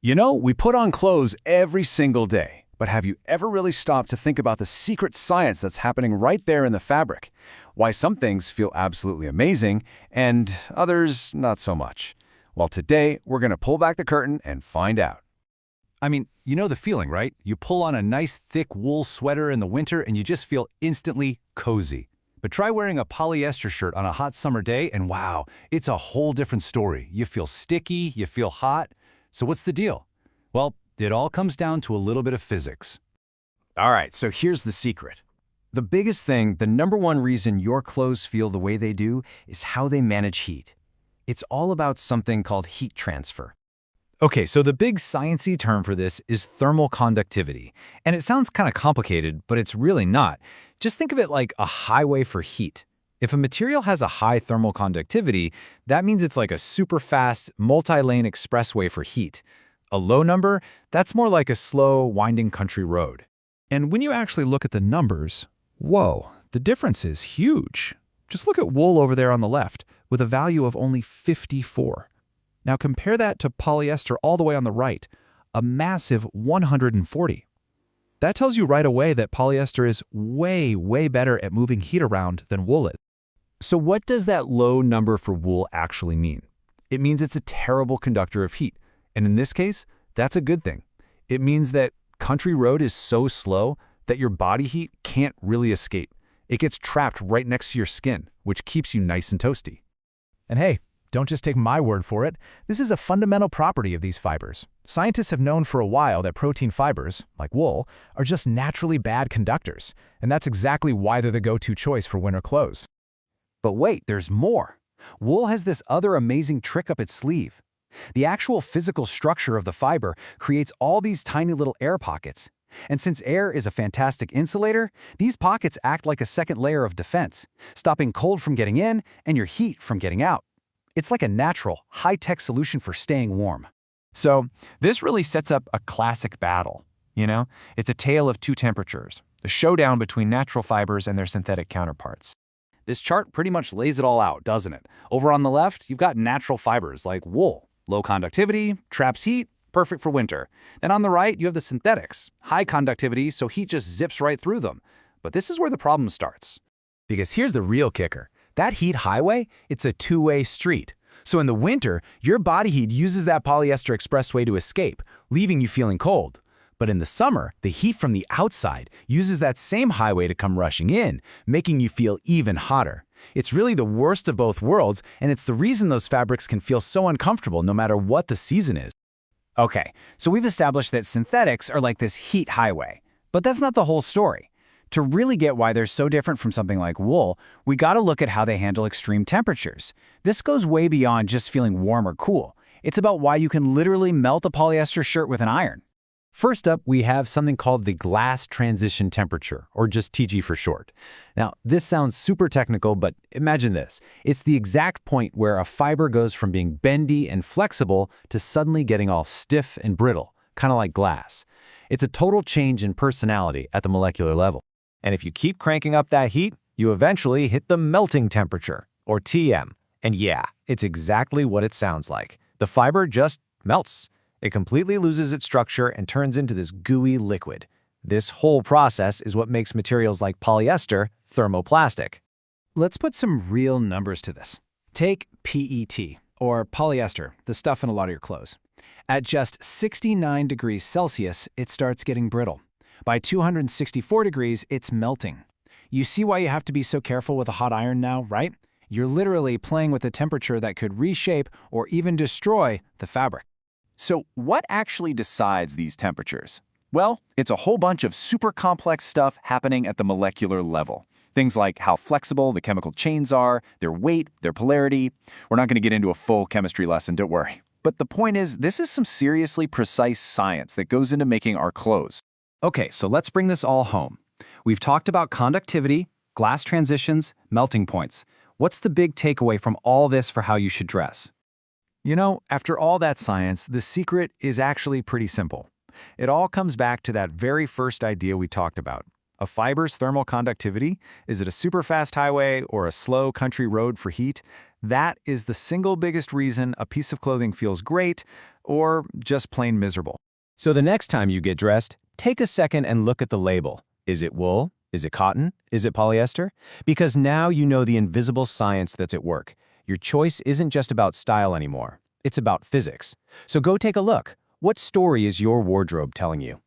You know, we put on clothes every single day, but have you ever really stopped to think about the secret science that's happening right there in the fabric? Why some things feel absolutely amazing and others not so much? Well, today we're going to pull back the curtain and find out. I mean, you know the feeling, right? You pull on a nice thick wool sweater in the winter and you just feel instantly cozy. But try wearing a polyester shirt on a hot summer day and wow, it's a whole different story. You feel sticky, you feel hot. So what's the deal? Well, it all comes down to a little bit of physics. All right, so here's the secret. The biggest thing, the number one reason your clothes feel the way they do is how they manage heat. It's all about something called heat transfer. Okay, so the big sciencey term for this is thermal conductivity. And it sounds kind of complicated, but it's really not. Just think of it like a highway for heat. If a material has a high thermal conductivity, that means it's like a super fast, multi-lane expressway for heat. A low number, that's more like a slow, winding country road. And when you actually look at the numbers, whoa, the difference is huge. Just look at wool over there on the left, with a value of only 54. Now compare that to polyester all the way on the right, a massive 140. That tells you right away that polyester is way, way better at moving heat around than wool is. So what does that low number for wool actually mean? It means it's a terrible conductor of heat. And in this case, that's a good thing. It means that country road is so slow that your body heat can't really escape. It gets trapped right next to your skin, which keeps you nice and toasty. And hey, don't just take my word for it. This is a fundamental property of these fibers. Scientists have known for a while that protein fibers, like wool, are just naturally bad conductors. And that's exactly why they're the go-to choice for winter clothes. But wait, there's more. Wool has this other amazing trick up its sleeve. The actual physical structure of the fiber creates all these tiny little air pockets. And since air is a fantastic insulator, these pockets act like a second layer of defense, stopping cold from getting in and your heat from getting out. It's like a natural, high-tech solution for staying warm. So this really sets up a classic battle, you know? It's a tale of two temperatures, the showdown between natural fibers and their synthetic counterparts. This chart pretty much lays it all out, doesn't it? Over on the left, you've got natural fibers like wool. Low conductivity, traps heat, perfect for winter. Then on the right, you have the synthetics. High conductivity, so heat just zips right through them. But this is where the problem starts. Because here's the real kicker. That heat highway, it's a two-way street. So in the winter, your body heat uses that polyester expressway to escape, leaving you feeling cold. But in the summer, the heat from the outside uses that same highway to come rushing in, making you feel even hotter. It's really the worst of both worlds, and it's the reason those fabrics can feel so uncomfortable no matter what the season is. Okay, so we've established that synthetics are like this heat highway. But that's not the whole story. To really get why they're so different from something like wool, we gotta look at how they handle extreme temperatures. This goes way beyond just feeling warm or cool. It's about why you can literally melt a polyester shirt with an iron. First up, we have something called the glass transition temperature, or just TG for short. Now, this sounds super technical, but imagine this. It's the exact point where a fiber goes from being bendy and flexible to suddenly getting all stiff and brittle, kind of like glass. It's a total change in personality at the molecular level. And if you keep cranking up that heat, you eventually hit the melting temperature, or TM. And yeah, it's exactly what it sounds like. The fiber just melts. It completely loses its structure and turns into this gooey liquid. This whole process is what makes materials like polyester thermoplastic. Let's put some real numbers to this. Take PET, or polyester, the stuff in a lot of your clothes. At just 69 degrees Celsius, it starts getting brittle. By 264 degrees, it's melting. You see why you have to be so careful with a hot iron now, right? You're literally playing with a temperature that could reshape or even destroy the fabric. So what actually decides these temperatures? Well, it's a whole bunch of super complex stuff happening at the molecular level. Things like how flexible the chemical chains are, their weight, their polarity. We're not going to get into a full chemistry lesson, don't worry. But the point is, this is some seriously precise science that goes into making our clothes. Okay, so let's bring this all home. We've talked about conductivity, glass transitions, melting points. What's the big takeaway from all this for how you should dress? You know, after all that science, the secret is actually pretty simple. It all comes back to that very first idea we talked about. A fiber's thermal conductivity, is it a super fast highway or a slow country road for heat? That is the single biggest reason a piece of clothing feels great or just plain miserable. So the next time you get dressed, take a second and look at the label. Is it wool? Is it cotton? Is it polyester? Because now you know the invisible science that's at work. Your choice isn't just about style anymore. It's about physics. So go take a look. What story is your wardrobe telling you?